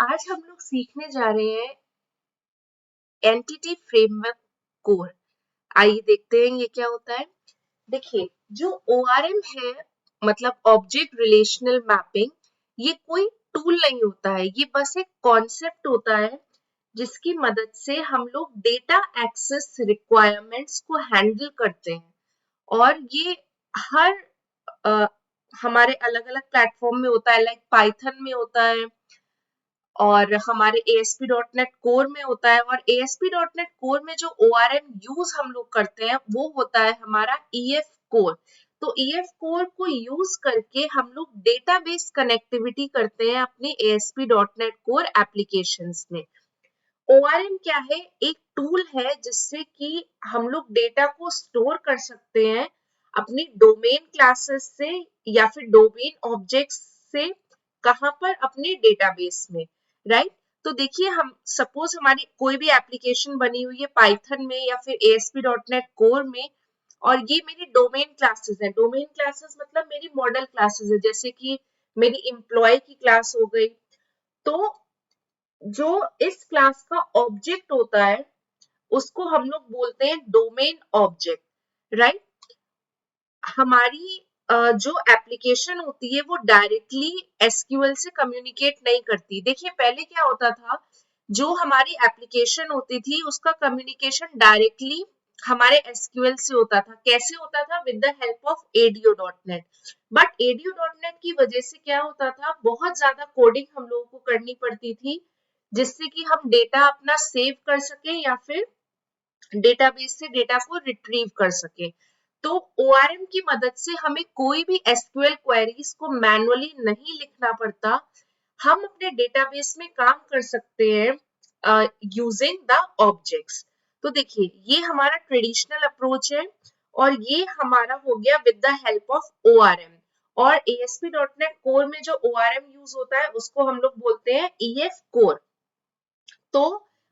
आज हम लोग सीखने जा रहे हैं एंटिटी फ्रेमवर्क कोर। आइए देखते हैं ये क्या होता है। देखिए, जो ORM है मतलब ऑब्जेक्ट रिलेशनल मैपिंग, ये कोई टूल नहीं होता है, ये बस एक कॉन्सेप्ट होता है जिसकी मदद से हम लोग डेटा एक्सेस रिक्वायरमेंट्स को हैंडल करते हैं। और ये हर अ, हमारे अलग अलग प्लेटफॉर्म में होता है, लाइक पाइथन में होता है और हमारे ASP.NET कोर में होता है। और ASP.NET कोर में जो ORM यूज हम लोग करते हैं वो होता है हमारा EF कोर। तो EF कोर को यूज करके हम लोग डेटाबेस कनेक्टिविटी करते हैं अपने ASP.NET कोर एप्लीकेशंस में। ORM क्या है? एक टूल है जिससे कि हम लोग डेटा को स्टोर कर सकते हैं अपनी डोमेन क्लासेस से या फिर डोमेन ऑब्जेक्ट्स से। कहाँ पर? अपने डेटाबेस में, राइट। तो देखिए, हम सपोज हमारी कोई भी एप्लीकेशन बनी हुई है पाइथन में या फिर ASP.NET कोर में, और ये मेरी डोमेन क्लासेस है। डोमेन क्लासेस मतलब मेरी मॉडल क्लासेस है, जैसे कि मेरी एम्प्लॉय की क्लास हो गई। तो जो इस क्लास का ऑब्जेक्ट होता है उसको हम लोग बोलते हैं डोमेन ऑब्जेक्ट, राइट। हमारी जो एप्लीकेशन होती है वो डायरेक्टली SQL से कम्युनिकेट नहीं करती। देखिए, पहले क्या होता था, जो हमारी एप्लीकेशन होती थी उसका कम्युनिकेशन डायरेक्टली हमारे SQL से होता था। कैसे होता था? With the help of ADO.NET। But ADO.NET की वजह से क्या होता था, बहुत ज्यादा कोडिंग हम लोगों को करनी पड़ती थी जिससे कि हम डेटा अपना सेव कर सके या फिर डेटाबेस से डेटा को रिट्रीव कर सके। तो ORM की मदद से हमें कोई भी SQL क्वेरीज को मैनुअली नहीं लिखना पड़ता। हम अपने डेटाबेस में काम कर सकते हैं यूजिंग द ऑब्जेक्ट्स। तो देखिए, ये हमारा ट्रेडिशनल अप्रोच है और ये हमारा हो गया with the help of ORM। और ASP.NET कोर में जो ORM यूज होता है उसको हम लोग बोलते हैं EF कोर। तो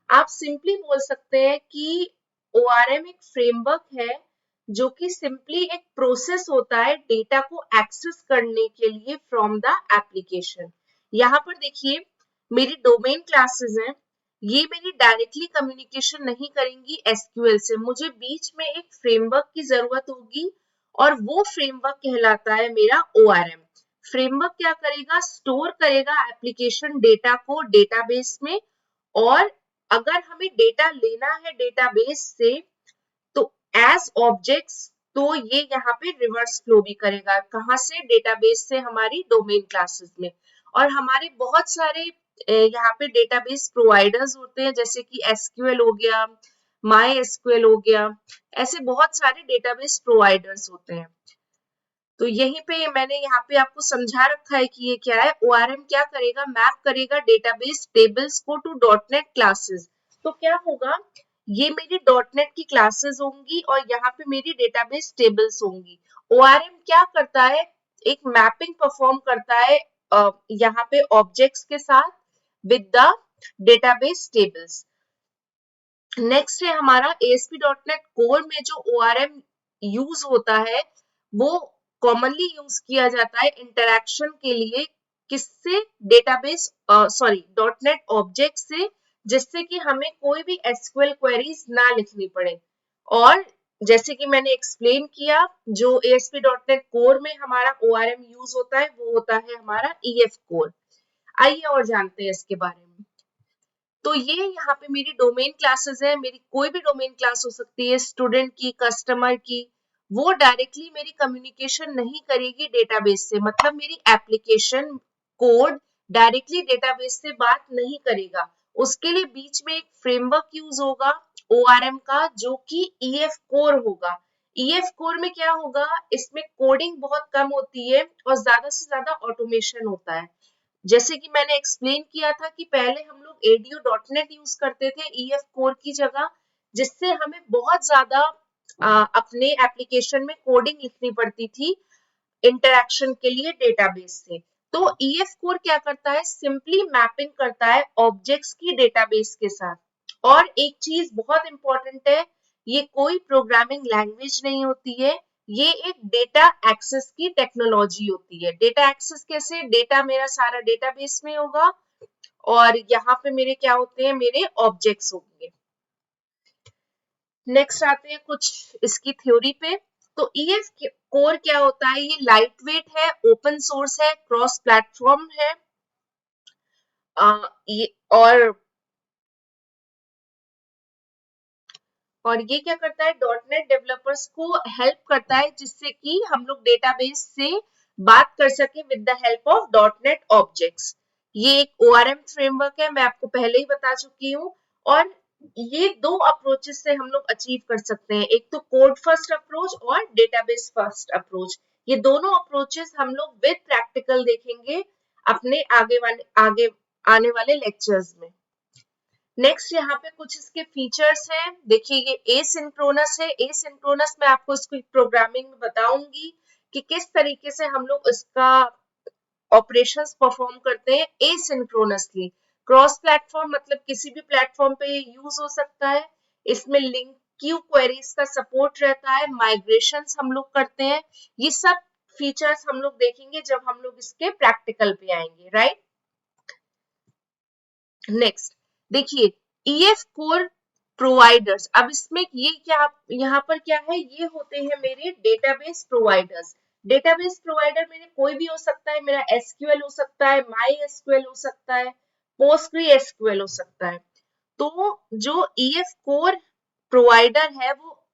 आप सिंपली बोल सकते हैं कि ORM एक फ्रेमवर्क है जो कि सिंपली एक प्रोसेस होता है डेटा को एक्सेस करने के लिए फ्रॉम द एप्लीकेशन। यहाँ पर देखिए, मेरी डोमेन क्लासेस हैं, ये मेरी डायरेक्टली कम्युनिकेशन नहीं करेंगी SQL से। मुझे बीच में एक फ्रेमवर्क की जरूरत होगी और वो फ्रेमवर्क कहलाता है मेरा ORM। फ्रेमवर्क क्या करेगा? स्टोर करेगा एप्लीकेशन डेटा को डेटाबेस में। और अगर हमें डेटा लेना है डेटाबेस से तो एज ऑब्जेक्ट्स, तो ये यहाँ पे रिवर्स फ्लो भी करेगा। कहाँ से? डेटाबेस से हमारी डोमेन क्लासेस में। और हमारे बहुत सारे यहाँ पे डेटाबेस प्रोवाइडर्स होते हैं, जैसे कि SQL हो गया, MySQL हो गया, ऐसे बहुत सारे डेटाबेस प्रोवाइडर्स होते हैं। तो यहीं पे मैंने यहाँ पे आपको समझा रखा है कि ये क्या है। ORM क्या करेगा? मैप करेगा डेटाबेस टेबल्स को टू .NET क्लासेस। तो क्या होगा, ये मेरी .NET की क्लासेस होंगी और यहाँ पे मेरी डेटाबेस टेबल्स होंगी। ORM क्या करता है? एक मैपिंग परफॉर्म करता है यहाँ पे ऑब्जेक्ट्स के साथ with the database tables. Next है हमारा ASP.NET कोर में जो ORM यूज होता है वो कॉमनली यूज किया जाता है इंटरैक्शन के लिए। किससे? डेटाबेस सॉरी .NET ऑब्जेक्ट से, जिससे कि हमें कोई भी SQL क्वेरीज ना लिखनी पड़े। और जैसे कि मैंने एक्सप्लेन किया, जो ASP.NET कोर में हमारा ORM यूज होता है वो होता है हमारा EF कोर। आइए और जानते हैं इसके बारे में। तो ये यहाँ पे मेरी डोमेन क्लासेस है। मेरी कोई भी डोमेन क्लास हो सकती है, स्टूडेंट की, कस्टमर की। वो डायरेक्टली मेरी कम्युनिकेशन नहीं करेगी डेटाबेस से, मतलब मेरी एप्लीकेशन कोड डायरेक्टली डेटाबेस से बात नहीं करेगा। उसके लिए बीच में एक फ्रेमवर्क यूज होगा ORM का, जो कि EF कोर होगा। EF कोर में क्या होगा? इसमें कोडिंग बहुत कम होती है और ज्यादा से ज्यादा ऑटोमेशन होता है। जैसे कि मैंने एक्सप्लेन किया था कि पहले हम लोग ADO.NET यूज करते थे EF कोर की जगह, जिससे हमें बहुत ज्यादा अपने एप्लीकेशन में कोडिंग लिखनी पड़ती थी इंटरैक्शन के लिए डेटाबेस से। तो EF कोर क्या करता है? सिंपली मैपिंग करता है ऑब्जेक्ट्स की डेटाबेस के साथ। और एक चीज बहुत इंपॉर्टेंट है, ये कोई प्रोग्रामिंग लैंग्वेज नहीं होती है, ये एक डेटा एक्सेस की टेक्नोलॉजी होती है। डेटा एक्सेस कैसे? डेटा मेरा सारा डेटाबेस में होगा और यहाँ पे मेरे क्या होते हैं, मेरे ऑब्जेक्ट्स होंगे। नेक्स्ट आते हैं कुछ इसकी थ्योरी पे। तो ईएफ कोर क्या होता है, ये लाइट वेट है, ओपन सोर्स है, क्रॉस प्लेटफॉर्म है। ये और ये क्या करता है, डॉट नेट डेवलपर्स को हेल्प करता है जिससे कि हम लोग डेटाबेस से बात कर सके with the help of dot net objects. ये एक ओआरएम फ्रेमवर्क है, मैं आपको पहले ही बता चुकी हूँ। और ये दो अप्रोचेस से हम लोग अचीव कर सकते हैं, एक तो कोड फर्स्ट अप्रोच और डेटाबेस फर्स्ट अप्रोच। ये दोनों अप्रोचेस हम लोग विद प्रैक्टिकल देखेंगे अपने आगे आने वाले लेक्चर्स में। नेक्स्ट यहाँ पे कुछ इसके फीचर्स हैं। देखिए ये एसिंक्रोनस है। एसिंक्रोनस मैं आपको इसको प्रोग्रामिंग में बताऊंगी कि किस तरीके से हम लोग इसका ऑपरेशंस परफॉर्म करते हैं एसिंक्रोनसली। क्रॉस प्लेटफॉर्म मतलब किसी भी प्लेटफॉर्म पे यूज हो सकता है। इसमें लिंक क्यू क्वेरीज का सपोर्ट रहता है, माइग्रेशंस हम लोग करते हैं। ये सब फीचर्स हम लोग देखेंगे जब हम लोग इसके प्रैक्टिकल पे आएंगे, राइट। नेक्स्ट देखिए ईएफ कोर प्रोवाइडर्स। अब इसमें ये क्या, यहाँ पर क्या है, ये होते हैं मेरे डेटाबेस प्रोवाइडर्स। डेटाबेस प्रोवाइडर मेरे कोई भी हो सकता है, मेरा एसक्यूएल हो सकता है, माई एसक्यूएल हो सकता है, पोस्टग्री एसक्यूएल हो सकता है। तो जो ईएफ कोर प्रोवाइडर है वो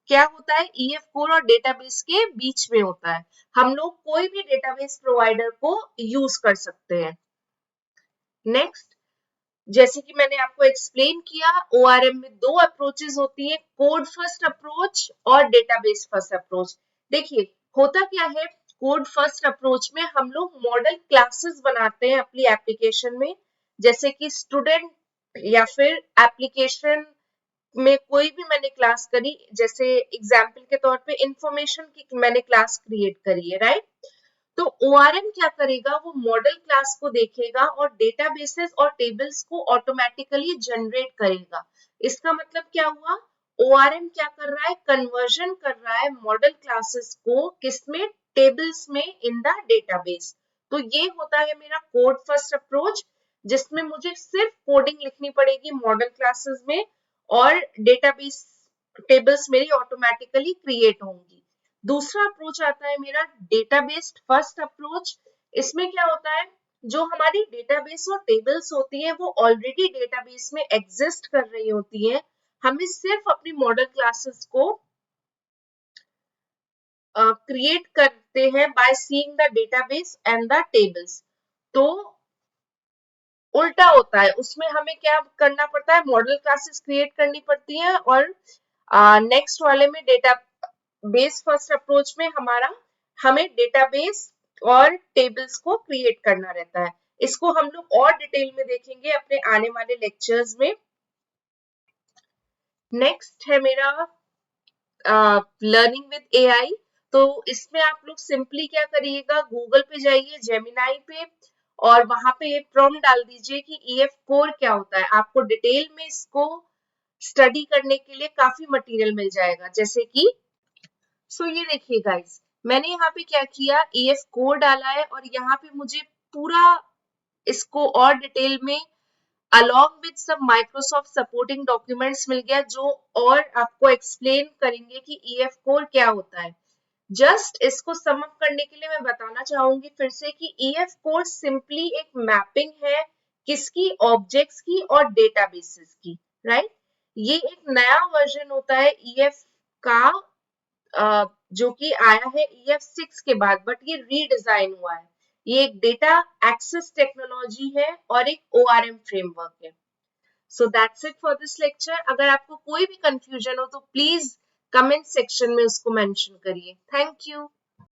क्या होता है, ईएफ कोर और डेटाबेस के बीच में होता है। हम लोग कोई भी डेटाबेस प्रोवाइडर को यूज कर सकते हैं। नेक्स्ट जैसे कि मैंने आपको एक्सप्लेन किया, ओआरएम में दो अप्रोचेस होती है, कोड फर्स्ट अप्रोच और डेटाबेस फर्स्ट अप्रोच। देखिए होता क्या है, कोड फर्स्ट अप्रोच में हम लोग मॉडल क्लासेस बनाते हैं अपनी एप्लीकेशन में, जैसे कि स्टूडेंट या फिर एप्लीकेशन में कोई भी मैंने क्लास करी, जैसे एग्जाम्पल के तौर पे इंफॉर्मेशन की मैंने क्लास क्रिएट करी है, राइट। तो ओआरएम क्या करेगा, वो मॉडल क्लास को देखेगा और डेटाबेसेस और टेबल्स को ऑटोमेटिकली जनरेट करेगा। इसका मतलब क्या हुआ, ओआरएम क्या कर रहा है, कन्वर्जन कर रहा है मॉडल क्लासेस को किसमें, टेबल्स में इन द डेटाबेस। तो ये होता है मेरा कोड फर्स्ट अप्रोच, जिसमें मुझे सिर्फ कोडिंग लिखनी पड़ेगी मॉडल क्लासेस में और डेटाबेस टेबल्स मेरी ऑटोमेटिकली क्रिएट होंगी। दूसरा अप्रोच आता है मेरा डेटाबेस फर्स्ट अप्रोच। इसमें क्या होता है, जो हमारी डेटाबेस और टेबल्स होती है वो ऑलरेडी डेटाबेस में एग्जिस्ट कर रही होती है, हमें सिर्फ अपनी मॉडल क्लासेस को क्रिएट करते हैं by seeing the database and the tables. तो उल्टा होता है, उसमें हमें क्या करना पड़ता है, मॉडल क्लासेस क्रिएट करनी पड़ती है और नेक्स्ट वाले में डेटा बेस फर्स्ट अप्रोच में हमें डेटाबेस और टेबल्स को क्रिएट करना रहता है। इसको हम लोग और डिटेल में देखेंगे अपने आने वाले लेक्चर्स में। नेक्स्ट है मेरा लर्निंग विद एआई। तो इसमें आप लोग सिंपली क्या करिएगा, गूगल पे जाइए, जेमिनाई पे, और वहां पे प्रॉम्प्ट डाल दीजिए कि ईएफ कोर क्या होता है। आपको डिटेल में इसको स्टडी करने के लिए काफी मटेरियल मिल जाएगा। जैसे कि ये देखिए गाइस, मैंने यहाँ पे क्या किया, ईएफ कोर डाला है और यहाँ पे मुझे पूरा इसको और डिटेल में along with some Microsoft supporting documents मिल गया, जो और आपको एक्सप्लेन करेंगे कि ईएफ कोर क्या होता है। जस्ट इसको सम अप करने के लिए मैं बताना चाहूंगी फिर से कि ईएफ कोर सिंपली एक मैपिंग है, किसकी, ऑब्जेक्ट्स की और डेटाबेसेस की, राइट। ये एक नया वर्जन होता है ईएफ का, जो कि आया है EF6 के बाद, बट ये रीडिजाइन हुआ है। ये एक डेटा एक्सेस टेक्नोलॉजी है और एक ORM फ्रेमवर्क है। So that's it for this lecture. अगर आपको कोई भी कंफ्यूजन हो तो प्लीज कमेंट सेक्शन में उसको मेंशन करिए। Thank you.